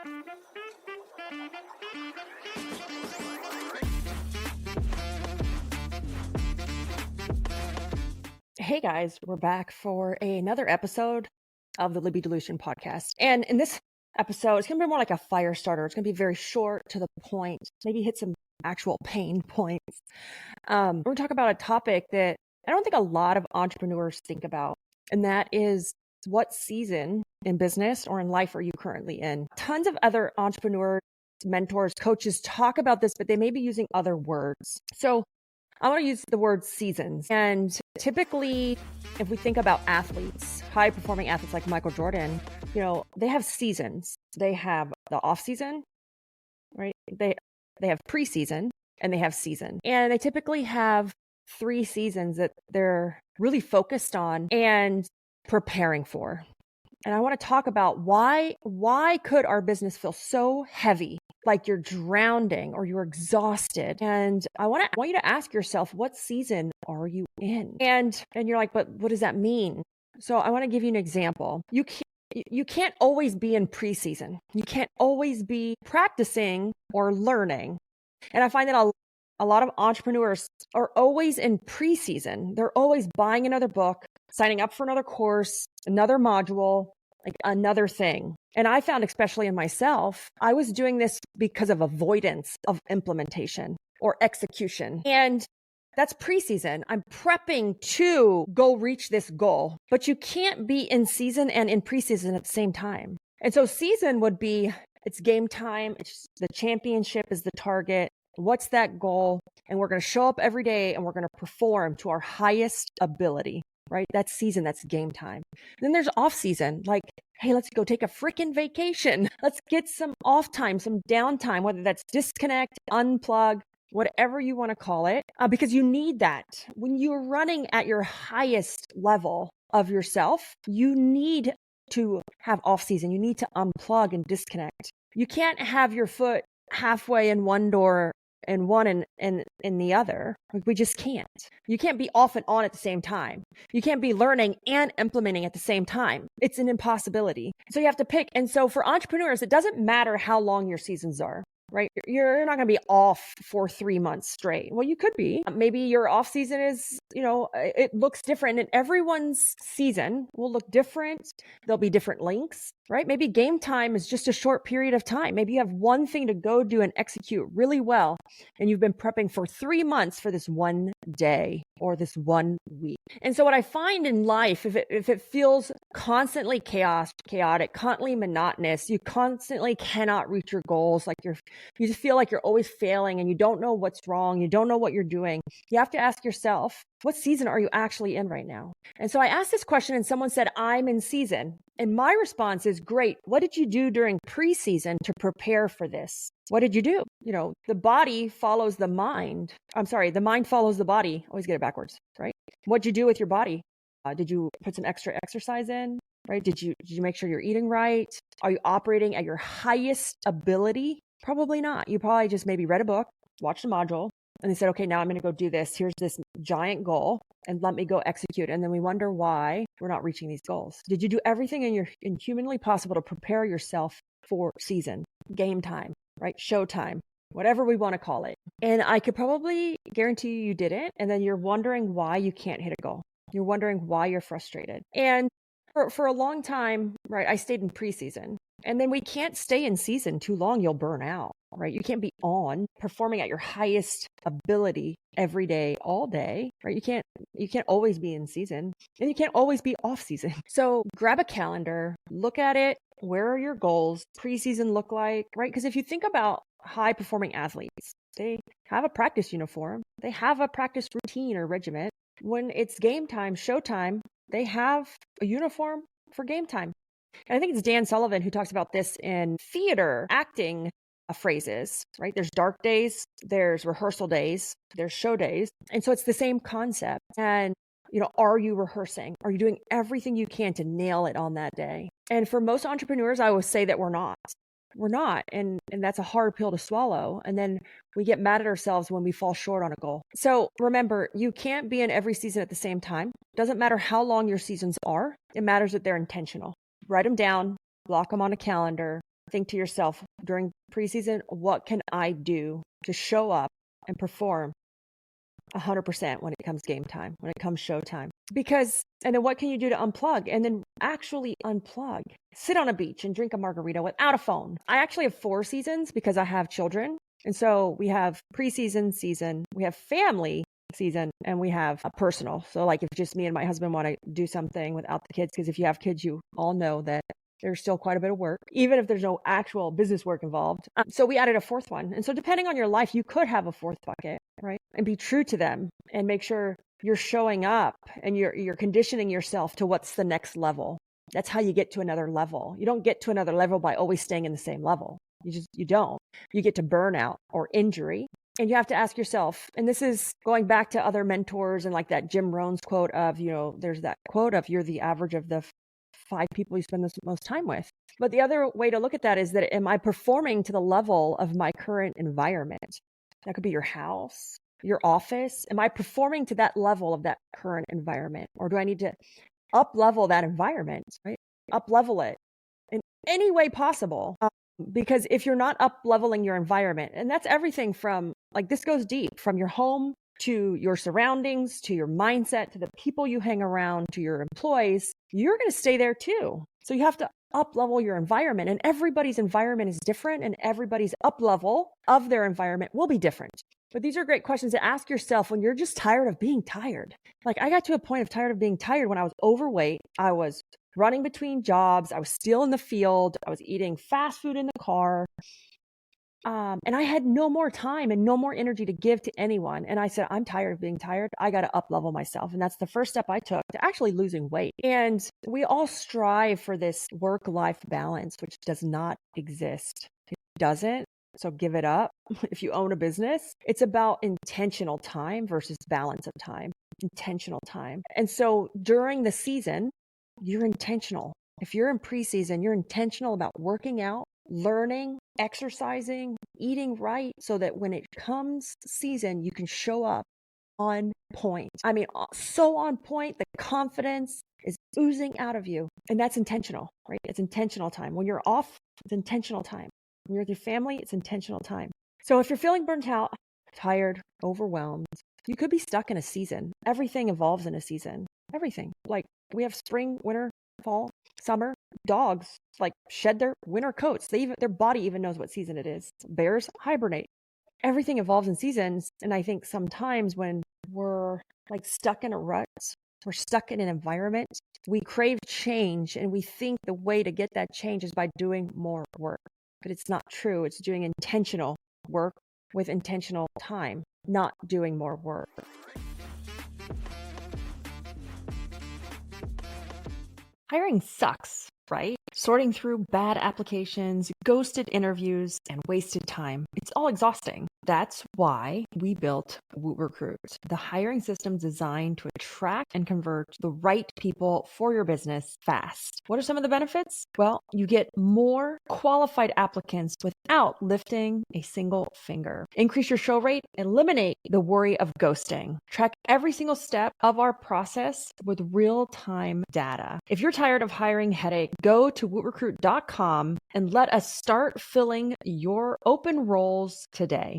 Hey guys, we're back for another episode of the Libby Delusion podcast. And in this episode, it's going to be more like a Firestarter. It's going to be very short, to the point, maybe hit some actual pain points. We're going to talk about a topic that I don't think a lot of entrepreneurs think about, and that is what season in business or in life are you currently in? Tons of other entrepreneurs, mentors, coaches talk about this, but they may be using other words. So I want to use the word seasons. And typically, if we think about athletes, high performing athletes like Michael Jordan, they have seasons. They have the off season, right? They have preseason and they have season. And they typically have 3 seasons that they're really focused on and preparing for. And I want to talk about why could our business feel so heavy, like you're drowning or you're exhausted? And I want you to ask yourself, what season are you in? And you're like, but what does that mean? So I want to give you an example. You can't always be in preseason. You can't always be practicing or learning. And I find that a lot of entrepreneurs are always in preseason. They're always buying another book, signing up for another course, another module, like another thing. And I found, especially in myself, I was doing this because of avoidance of implementation or execution. And that's preseason. I'm prepping to go reach this goal, but you can't be in season and in preseason at the same time. And so season would be, it's game time. It's the championship is the target. What's that goal? And we're going to show up every day and we're going to perform to our highest ability, right? That's season, that's game time. Then there's off season, like, hey, let's go take a freaking vacation. Let's get some off time, some downtime, whether that's disconnect, unplug, whatever you want to call it, because you need that. When you're running at your highest level of yourself, you need to have off season. You need to unplug and disconnect. You can't have your foot halfway in one door and one in the other. Like, we just can't. You can't be off and on at the same time. You can't be learning and implementing at the same time. It's an impossibility. So you have to pick. And so for entrepreneurs, it doesn't matter how long your seasons are, right? You're not going to be off for 3 months straight. Well, you could be. Maybe your off season is, it looks different, and everyone's season will look different. There'll be different links, right? Maybe game time is just a short period of time. Maybe you have one thing to go do and execute really well, and you've been prepping for 3 months for this one day or this 1 week. And so what I find in life, if it feels constantly chaotic, constantly monotonous, you constantly cannot reach your goals, like you just feel like you're always failing and you don't know what's wrong, you don't know what you're doing, you have to ask yourself, what season are you actually in right now? And so I asked this question and someone said, I'm in season. And my response is, great. What did you do during preseason to prepare for this? What did you do? The body follows the mind. The mind follows the body. Always get it backwards, right? What'd you do with your body? Did you put some extra exercise in, right? Did you make sure you're eating right? Are you operating at your highest ability? Probably not. You probably just maybe read a book, watched a module, and they said, okay, now I'm going to go do this. Here's this giant goal, and let me go execute. And then we wonder why we're not reaching these goals. Did you do everything in humanly possible to prepare yourself for season, game time, right? Showtime, whatever we want to call it. And I could probably guarantee you didn't. And then you're wondering why you can't hit a goal. You're wondering why you're frustrated. And for a long time, right, I stayed in preseason. And then we can't stay in season too long. You'll burn out, right? You can't be on performing at your highest ability every day, all day, right? You can't always be in season, and you can't always be off season. So grab a calendar, look at it. Where are your goals? Preseason look like, right? Because if you think about high performing athletes, they have a practice uniform. They have a practice routine or regiment. When it's game time, showtime, they have a uniform for game time. And I think it's Dan Sullivan who talks about this in theater, acting phrases, right? There's dark days, there's rehearsal days, there's show days. And so it's the same concept. And, are you rehearsing? Are you doing everything you can to nail it on that day? And for most entrepreneurs, I would say that we're not. We're not. And that's a hard pill to swallow. And then we get mad at ourselves when we fall short on a goal. So remember, you can't be in every season at the same time. Doesn't matter how long your seasons are. It matters that they're intentional. Write them down, block them on a calendar, think to yourself during preseason, what can I do to show up and perform 100% when it comes game time, when it comes show time? And then what can you do to unplug and then actually unplug? Sit on a beach and drink a margarita without a phone. I actually have 4 seasons because I have children. And so we have preseason season, we have family season, and we have a personal. So like if just me and my husband want to do something without the kids, because if you have kids, you all know that there's still quite a bit of work, even if there's no actual business work involved. So we added a 4th one. And so depending on your life, you could have a 4th bucket, right? And be true to them and make sure you're showing up and you're conditioning yourself to what's the next level. That's how you get to another level. You don't get to another level by always staying in the same level. You don't. You get to burnout or injury. And you have to ask yourself, and this is going back to other mentors and like that Jim Rohn's quote of, there's that quote of you're the average of the 5 people you spend the most time with. But the other way to look at that is that, am I performing to the level of my current environment? That could be your house, your office. Am I performing to that level of that current environment? Or do I need to up level that environment, right? Up level it in any way possible. Because if you're not up leveling your environment, and that's everything from, like, this goes deep, from your home to your surroundings, to your mindset, to the people you hang around, to your employees, you're going to stay there too. So you have to up level your environment, and everybody's environment is different, and everybody's up level of their environment will be different. But these are great questions to ask yourself when you're just tired of being tired. Like, I got to a point of tired of being tired when I was overweight. I was running between jobs. I was still in the field. I was eating fast food in the car. And I had no more time and no more energy to give to anyone. And I said, I'm tired of being tired. I got to up level myself. And that's the first step I took to actually losing weight. And we all strive for this work-life balance, which does not exist. It doesn't. So give it up. If you own a business, it's about intentional time versus balance of time, intentional time. And so during the season, you're intentional. If you're in preseason, you're intentional about working out, learning, exercising, eating right, so that when it comes season, you can show up on point. I mean, so on point, the confidence is oozing out of you. And that's intentional, right? It's intentional time. When you're off, it's intentional time. When you're with your family, it's intentional time. So if you're feeling burnt out, tired, overwhelmed, you could be stuck in a season. Everything evolves in a season. Everything. Like, we have spring, winter, fall, summer. Dogs like shed their winter coats. Their body even knows what season it is. Bears hibernate. Everything evolves in seasons. And I think sometimes when we're like stuck in a rut, we're stuck in an environment, we crave change, and we think the way to get that change is by doing more work. But it's not true. It's doing intentional work with intentional time, not doing more work. Hiring sucks, right? Sorting through bad applications, ghosted interviews, and wasted time. It's all exhausting. That's why we built WootRecruit, the hiring system designed to attract and convert the right people for your business fast. What are some of the benefits? Well, you get more qualified applicants without lifting a single finger. Increase your show rate, eliminate the worry of ghosting. Track every single step of our process with real-time data. If you're tired of hiring headache, go to wootrecruit.com and let us start filling your open roles today.